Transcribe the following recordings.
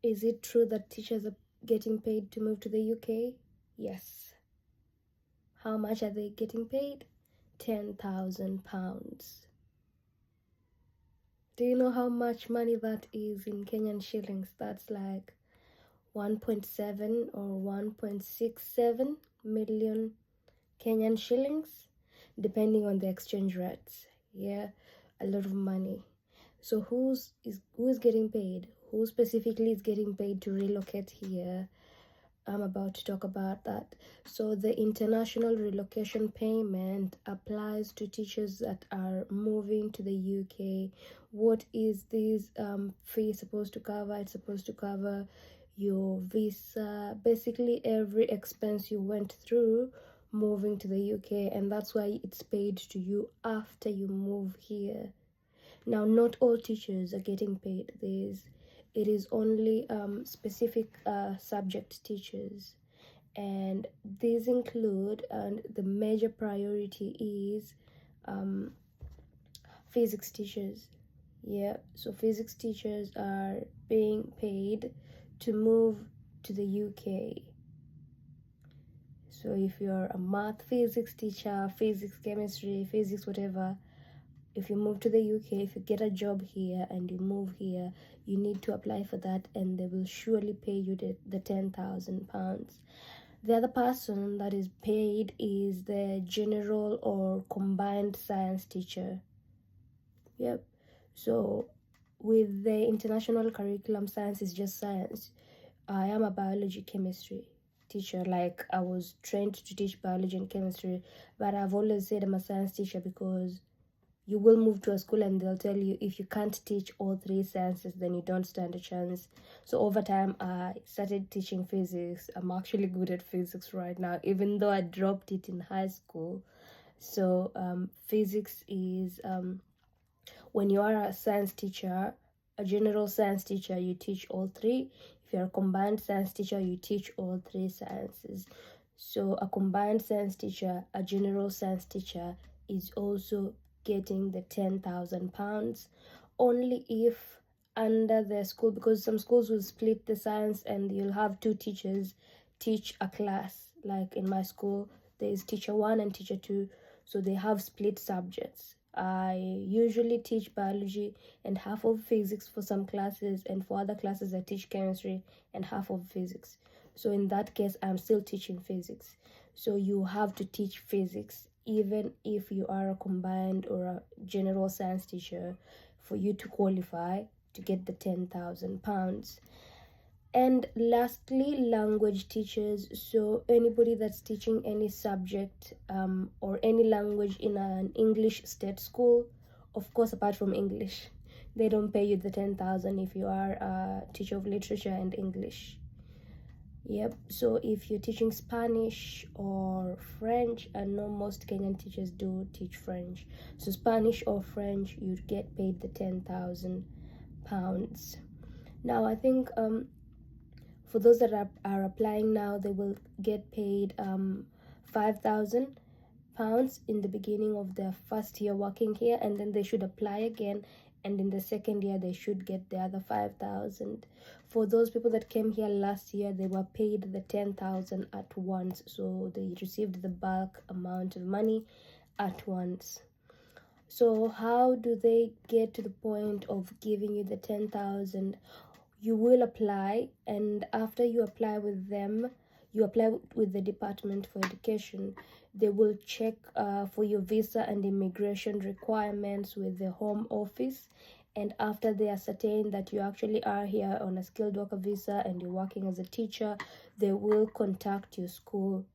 Is it true that teachers are getting paid to move to the UK? Yes. How much are they getting paid? £10,000. Do you know how much money that is in Kenyan shillings? That's like 1.7 or 1.67 million Kenyan shillings, depending on the exchange rates. Yeah, a lot of money. So who is getting paid? Who specifically is getting paid to relocate here? I'm about to talk about that. So the international relocation payment applies to teachers that are moving to the UK. What is this fee supposed to cover? It's supposed to cover your visa, basically every expense you went through moving to the UK, and that's why it's paid to you after you move here. Now, not all teachers are getting paid this. It is only specific subject teachers, and these include, and the major priority is physics teachers. Yeah, so physics teachers are being paid to move to the UK. So if you're a math physics teacher, physics chemistry, physics whatever, if you move to the UK, if you get a job here and you move here, you need to apply for that, and they will surely pay you the £10,000. The other person that is paid is the general or combined science teacher. Yep. So with the international curriculum, science is just science. I am a biology chemistry teacher. Like, I was trained to teach biology and chemistry, but I've always said I'm a science teacher because you will move to a school and they'll tell you if you can't teach all three sciences, then you don't stand a chance. So over time, I started teaching physics. I'm actually good at physics right now, even though I dropped it in high school. So physics is when you are a science teacher, a general science teacher, you teach all three. If you're a combined science teacher, you teach all three sciences. So a combined science teacher, a general science teacher, is also getting the £10,000 only if under the school, because some schools will split the science and you'll have two teachers teach a class. Like in my school, there is teacher 1 and teacher 2, so they have split subjects. I usually teach biology and half of physics for some classes, and for other classes I teach chemistry and half of physics. So in that case, I'm still teaching physics. So you have to teach physics even if you are a combined or a general science teacher for you to qualify to get the £10,000. And lastly, language teachers. So anybody that's teaching any subject or any language in an English state school, of course, apart from English, they don't pay you the 10,000 if you are a teacher of literature and English. Yep. So if you're teaching Spanish or French, I know most Kenyan teachers do teach French. So Spanish or French, you'd get paid the £10,000. Now, I think for those that are applying now, they will get paid £5,000 in the beginning of their first year working here, and then they should apply again, and in the second year they should get the other 5,000. For those people that came here last year, they were paid the 10,000 at once, so they received the bulk amount of money at once. So how do they get to the point of giving you the 10,000? You will apply, and after you apply with them, you apply with the Department for Education. They will check for your visa and immigration requirements with the Home Office, and after they ascertain that you actually are here on a skilled worker visa and you're working as a teacher, they will contact your school.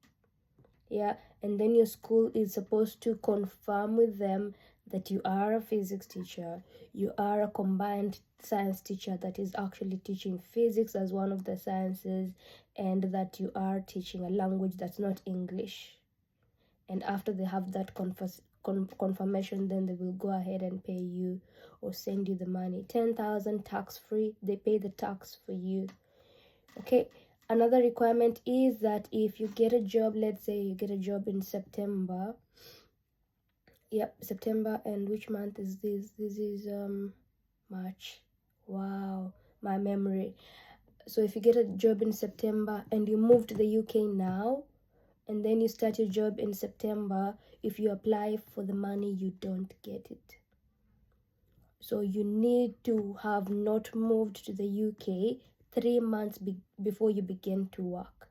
Yeah, and then your school is supposed to confirm with them that you are a physics teacher, you are a combined science teacher that is actually teaching physics as one of the sciences, and that you are teaching a language that's not English. And after they have that confirmation, then they will go ahead and pay you or send you the money. 10,000 tax free. They pay the tax for you. Okay. Another requirement is that if you get a job, let's say you get a job in September. Yep, September, and which month is this? This is March. Wow, my memory. So if you get a job in September and you move to the UK now, and then you start your job in September, if you apply for the money, you don't get it. So you need to have not moved to the UK 3 months before you begin to work.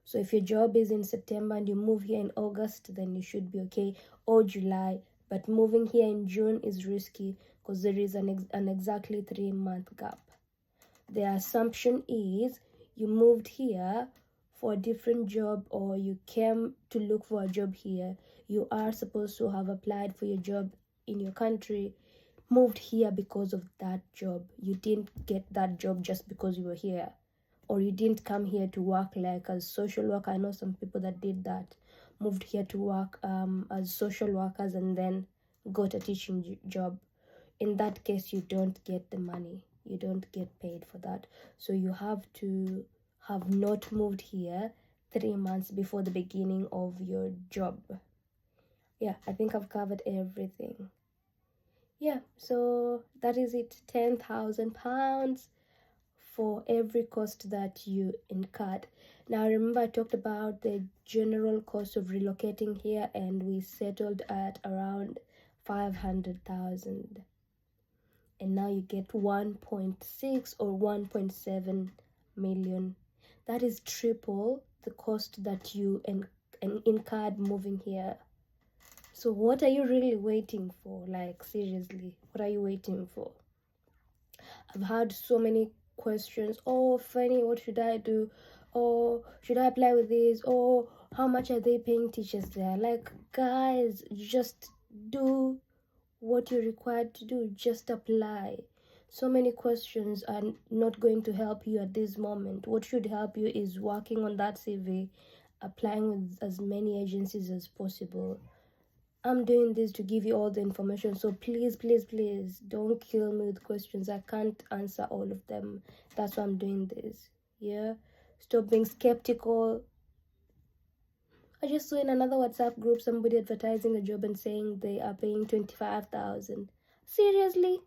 So if your job is in September and you move here in August, then you should be okay, or July. But moving here in June is risky because there is an exactly 3-month gap. The assumption is you moved here for a different job, or you came to look for a job here. You are supposed to have applied for your job in your country, moved here because of that job. You didn't get that job just because you were here, or you didn't come here to work like as social worker. I know some people that did that, moved here to work as social workers and then got a teaching job. In that case, you don't get the money, you don't get paid for that. So you have to have not moved here 3 months before the beginning of your job. Yeah, I think I've covered everything. Yeah, so that is it. £10,000 for every cost that you incurred. Now remember, I talked about the general cost of relocating here, and we settled at around 500,000. And now you get 1.6 or 1.7 million. That is triple the cost that you incurred moving here. So what are you really waiting for? Like, seriously, what are you waiting for? I've had so many questions. Oh, Fanny, what should I do? Oh, should I apply with this? Oh, how much are they paying teachers there? Like, guys, just do what you're required to do. Just apply. So many questions are not going to help you at this moment. What should help you is working on that CV, applying with as many agencies as possible. I'm doing this to give you all the information, so please, please, please don't kill me with questions. I can't answer all of them. That's why I'm doing this. Yeah, stop being skeptical. I just saw in another WhatsApp group somebody advertising a job and saying they are paying 25,000. Seriously?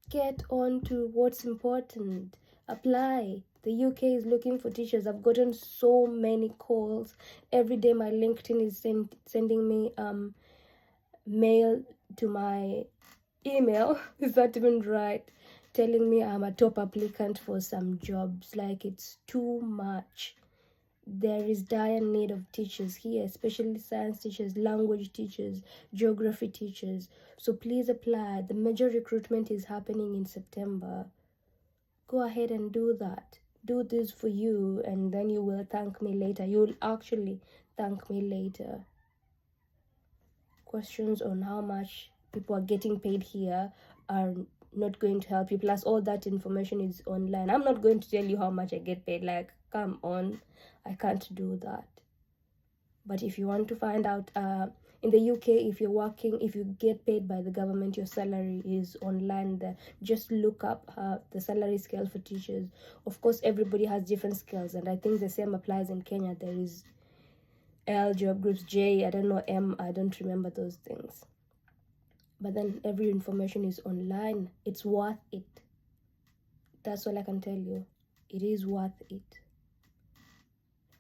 Get on to what's important. Apply. The UK is looking for teachers. I've gotten so many calls every day. My LinkedIn is sending me mail to my email. Is that even right? Telling me I'm a top applicant for some jobs. Like, it's too much. There is dire need of teachers here, especially science teachers, language teachers, geography teachers. So please apply. The major recruitment is happening in September. Go ahead and do that. Do this for you, and then you will thank me later. You will actually thank me later. Questions on how much people are getting paid here are not going to help you. Plus, all that information is online. I'm not going to tell you how much I get paid. Like, come on, I can't do that. But if you want to find out, in the UK, if you're working, if you get paid by the government, your salary is online there. Just look up the salary scale for teachers. Of course, everybody has different scales, and I think the same applies in Kenya. There is L job groups, J, I don't know, M, I don't remember those things. But then every information is online. It's worth it. That's all I can tell you. It is worth it.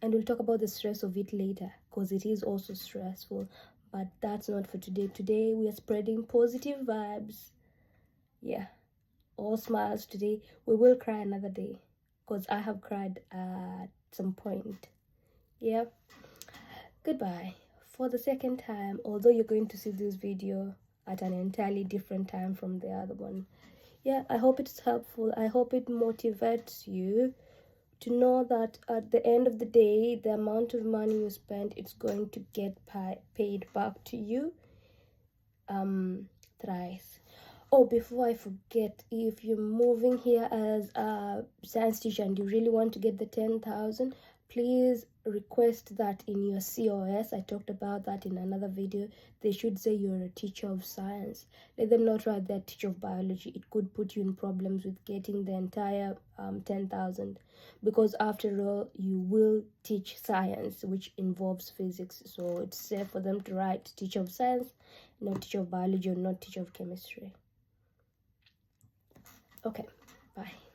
And we'll talk about the stress of it later, because it is also stressful. But that's not for today. Today we are spreading positive vibes. Yeah, all smiles today. We will cry another day, because I have cried at some point. Yeah. Goodbye for the second time, although you're going to see this video at an entirely different time from the other one. Yeah, I hope it's helpful. I hope it motivates you to know that at the end of the day, the amount of money you spend, it's going to get paid back to you thrice. Oh, before I forget, if you're moving here as a science teacher and you really want to get the 10,000, please request that in your COS. I talked about that in another video. They should say you're a teacher of science. Let them not write that teacher of biology. It could put you in problems with getting the entire 10,000, because after all, you will teach science, which involves physics. So it's safe for them to write teacher of science, not teacher of biology, or not teacher of chemistry. Okay, bye.